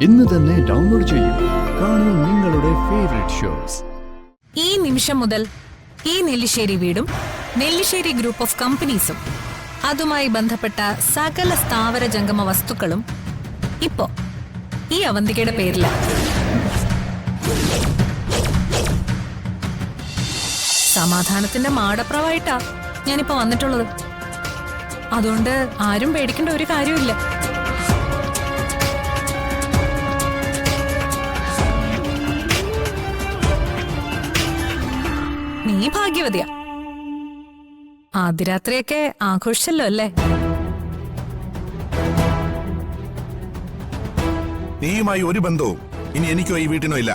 ഇന്ന് തന്നെ ഡൗൺലോഡ് ചെയ്യൂ. കാണൂ നിങ്ങളുടെ ഫേവറേറ്റ് ഷോസ്. ഈ നിമിഷം മുതൽ ഈ നെല്ലിശ്ശേരി വീടും നെല്ലിശ്ശേരി ഗ്രൂപ്പ് ഓഫ് കമ്പനീസും അതുമായി ബന്ധപ്പെട്ട സകല സ്ഥാവര ജംഗമ വസ്തുക്കളും ഇപ്പോ ഈ അവന്തികയുടെ പേരിലാണ്. സമാധാനത്തിന്റെ മാടപ്രവായിട്ടാ ഞാനിപ്പോ വന്നിട്ടുള്ളത്. അതുകൊണ്ട് ആരും പേടിക്കേണ്ട ഒരു കാര്യമില്ല. നീ ഭാഗ്യവതിയാ. ആദ്യരാത്രിയൊക്കെ ആഘോഷിച്ചല്ലോ അല്ലേ? നീയുമായി ഒരു ബന്ധവും ഇനി എനിക്കോ ഈ വീട്ടിനോ ഇല്ല.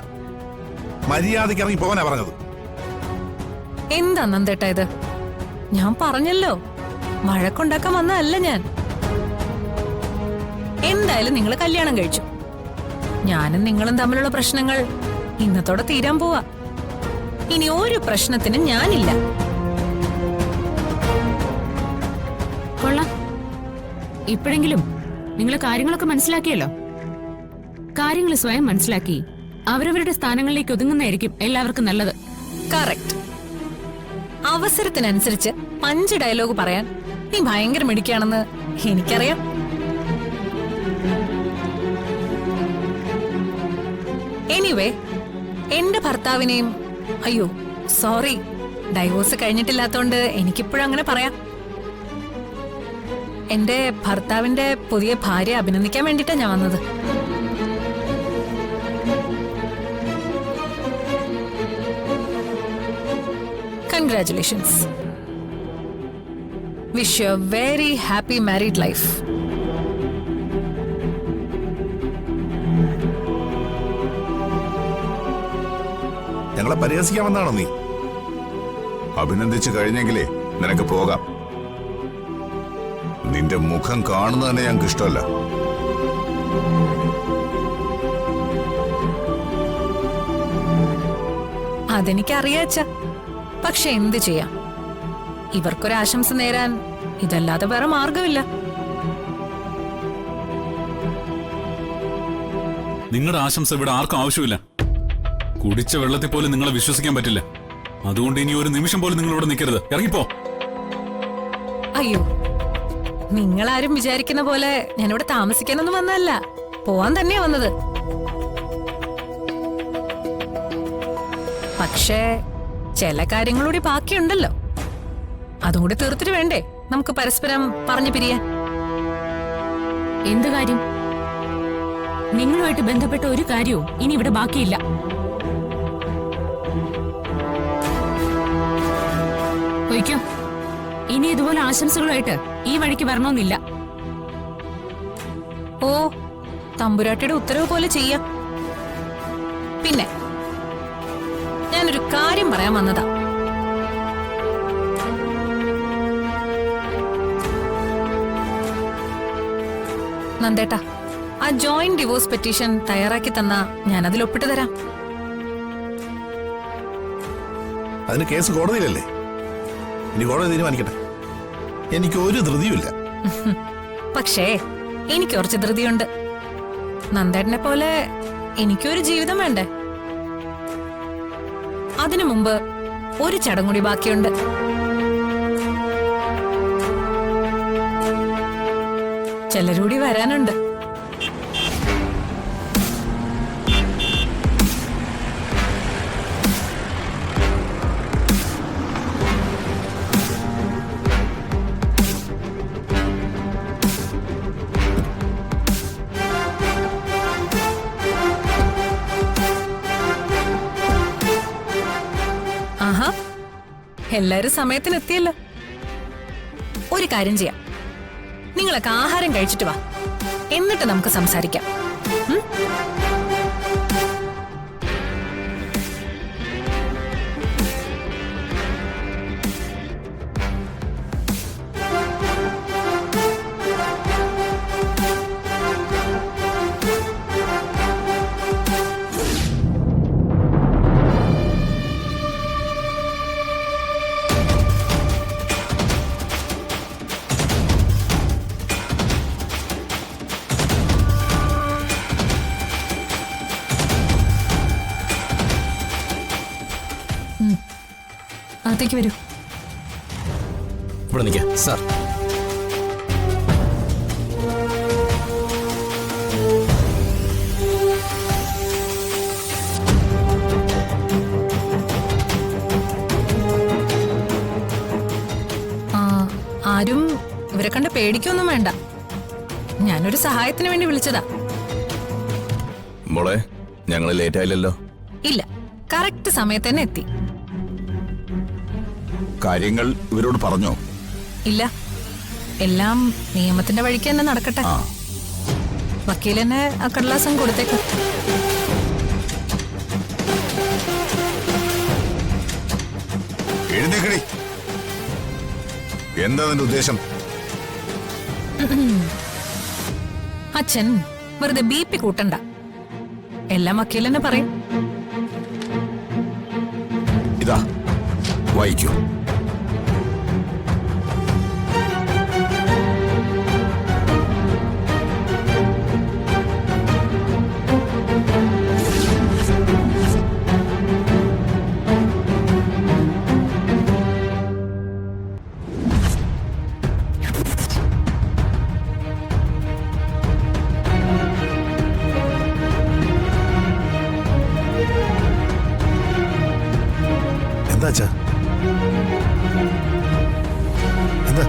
മര്യാദയ്ക്ക് ഇറങ്ങി പോകാനാ പറഞ്ഞത്. എന്താ നന്ദേട്ടാ ഇത്? ഞാൻ പറഞ്ഞല്ലോ, വഴക്കുണ്ടാക്കാൻ വന്നതല്ല ഞാൻ. എന്തായാലും നിങ്ങൾ കല്യാണം കഴിച്ചു. ഞാനും നിങ്ങളും തമ്മിലുള്ള പ്രശ്നങ്ങൾ ഇന്നത്തോടെ തീരാൻ പോവാ. ഇനി ഒരു പ്രശ്നത്തിനും ഞാനില്ല. കൊള്ളാം, ഇപ്പോഴെങ്കിലും നിങ്ങൾ കാര്യങ്ങളൊക്കെ മനസ്സിലാക്കിയല്ലോ. കാര്യങ്ങൾ സ്വയം മനസ്സിലാക്കി അവരവരുടെ സ്ഥാനങ്ങളിലേക്ക് ഒതുങ്ങുന്നതായിരിക്കും എല്ലാവർക്കും നല്ലത്. കറക്റ്റ്. അവസരത്തിനനുസരിച്ച് 5 ഡയലോഗ് പറയാൻ നീ ഭയങ്കര മിടുക്കിയാണെന്ന് എനിക്കറിയാം. എനിവേ, എന്റെ ഭർത്താവിനെയും അയ്യോ സോറി, ഡൈവോഴ്സ് കഴിഞ്ഞിട്ടില്ലാത്തോണ്ട് എനിക്കിപ്പോഴും അങ്ങനെ പറയാം. എന്റെ ഭർത്താവിന്റെ പുതിയ ഭാര്യ അഭിനന്ദിക്കാൻ വേണ്ടിട്ടാ ഞാൻ വന്നത്. Congratulations. Wish you A very happy married life. ഞങ്ങളെ പരിഹസിക്കാമെന്നാണോ നീ? അഭിനന്ദിച്ചു കഴിഞ്ഞെങ്കിലേ നിനക്ക് പോകാം. നിന്റെ മുഖം കാണുന്നത് തന്നെ ഞങ്ങൾക്ക് ഇഷ്ടമല്ല. അതെനിക്കറിയാച്ച, പക്ഷെ എന്ത് ചെയ്യാം, ഇവർക്കൊരാശംസ നേരാൻ ഇതല്ലാതെ വേറെ മാർഗമില്ല. നിങ്ങളുടെ ആശംസ ഇവിടെ ആർക്കും ആവശ്യമില്ല. കുടിച്ച വെള്ളത്തിൽ പോലും നിങ്ങളെ വിശ്വസിക്കാൻ പറ്റില്ല. അതുകൊണ്ട് ഇനി ഒരു നിമിഷം പോലും നിങ്ങൾ ഇവിടെ നിൽക്കരുത്. ഇറങ്ങിപ്പോ. അയ്യോ, നിങ്ങളാരും വിചാരിക്കുന്ന പോലെ ഞാനിവിടെ താമസിക്കാനൊന്നും വന്നതല്ല, പോവാൻ തന്നെയാ വന്നത്. പക്ഷേ ചില കാര്യങ്ങളൂടി ബാക്കിയുണ്ടല്ലോ. അതും കൂടി തീർത്തിട്ട് വേണ്ടേ നമുക്ക് പരസ്പരം പറഞ്ഞു പിരിയാൻ? എന്ത് കാര്യം? നിങ്ങളുമായിട്ട് ബന്ധപ്പെട്ട ഒരു കാര്യവും ഇനി ഇവിടെ ബാക്കിയില്ല. ഒഴിക്കോ, ഇനി ഇതുപോലെ ആശംസകളുമായിട്ട് ഈ വഴിക്ക് വരണമെന്നില്ല. ഓ, തമ്പുരാട്ടിയുടെ ഉത്തരവ് പോലെ ചെയ്യാം. പിന്നെ ഞാനൊരു കാര്യം പറയാൻ വന്നതാ. നന്ദേട്ടാ, ആ ജോയിന്റ് ഡിവോഴ്സ് പെറ്റീഷൻ തയ്യാറാക്കി തന്നാ ഞാൻ അതിൽ ഒപ്പിട്ട് തരാം. അതിന് കേസ് കോടതിയിലല്ലേ? ഇനി കോടതി തീരുമാനിക്കട്ടെ. എനിക്ക് ഒരു ധൃതിയുമില്ല. പക്ഷേ എനിക്ക് കുറച്ച് ധൃതിയുണ്ട്. നന്ദേട്ടനെ പോലെ എനിക്കൊരു ജീവിതം വേണ്ടേ? അതിനു മുമ്പ് ഒരു ചടങ്ങുകൂടി ബാക്കിയുണ്ട്. ചിലരൂടി വരാനുണ്ട്. ആഹാ, എല്ലാരും സമയത്തിനെത്തിയല്ലോ. ഒരു കാര്യം ചെയ്യാം, നിങ്ങളൊക്കെ ആഹാരം കഴിച്ചിട്ട് വാ, എന്നിട്ട് നമുക്ക് സംസാരിക്കാം. അകത്തേക്ക് വരൂ. ഇവിടെ നിൽക്കാം സാർ. ആരും ഇവരെ കണ്ട് പേടിക്കൊന്നും വേണ്ട. ഞാനൊരു സഹായത്തിന് വേണ്ടി വിളിച്ചതാ. മോളെ ഞങ്ങൾ ലേറ്റ് ആയില്ലല്ലോ. ഇല്ല, കറക്റ്റ് സമയത്ത് തന്നെ എത്തി. കാര്യങ്ങൾ ഇവരോട് പറഞ്ഞോ? ഇല്ല, എല്ലാം നിയമത്തിന്റെ വഴിക്ക് തന്നെ നടക്കട്ടെ. വക്കീൽ തന്നെ ആ കടലാസം കൊടുത്തേക്ക്. എഴുന്നേക്കടി. എന്താ നിന്റെ ഉദ്ദേശം? അച്ഛൻ വെറുതെ BP കൂട്ടണ്ട. എല്ലാം വക്കീൽ തന്നെ പറയും. ഇതാ വായിക്കൂ. എന്താ അച്ഛാ? എന്താ?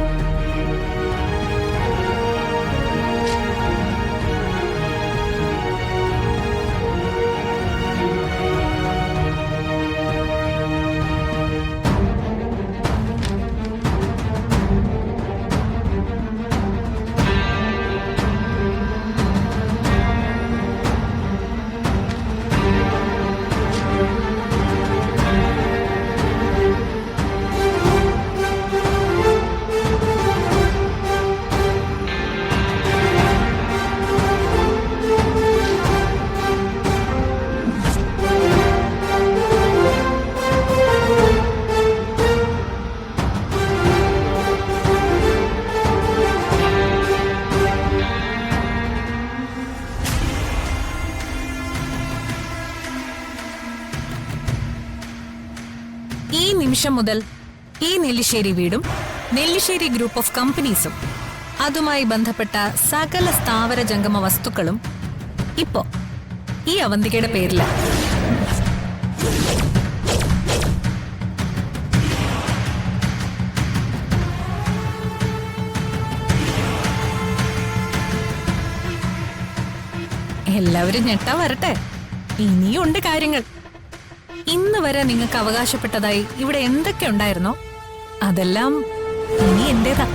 ഈ നിമിഷം മുതൽ ഈ നെല്ലിശ്ശേരി വീടും നെല്ലിശ്ശേരി ഗ്രൂപ്പ് ഓഫ് കമ്പനീസും അതുമായി ബന്ധപ്പെട്ട സകല സ്ഥാവര ജംഗമ വസ്തുക്കളും ഇപ്പോ ഈ അവന്തികയുടെ പേരില. എല്ലാവരും ഞെട്ടാ വരട്ടെ. ഇനിയുണ്ട് കാര്യങ്ങൾ. ഇന്ന് വരെ നിങ്ങൾക്ക് അവകാശപ്പെട്ടതായി ഇവിടെ എന്തൊക്കെ ഉണ്ടായിരുന്നോ അതെല്ലാം ഇനി എന്റേതാ.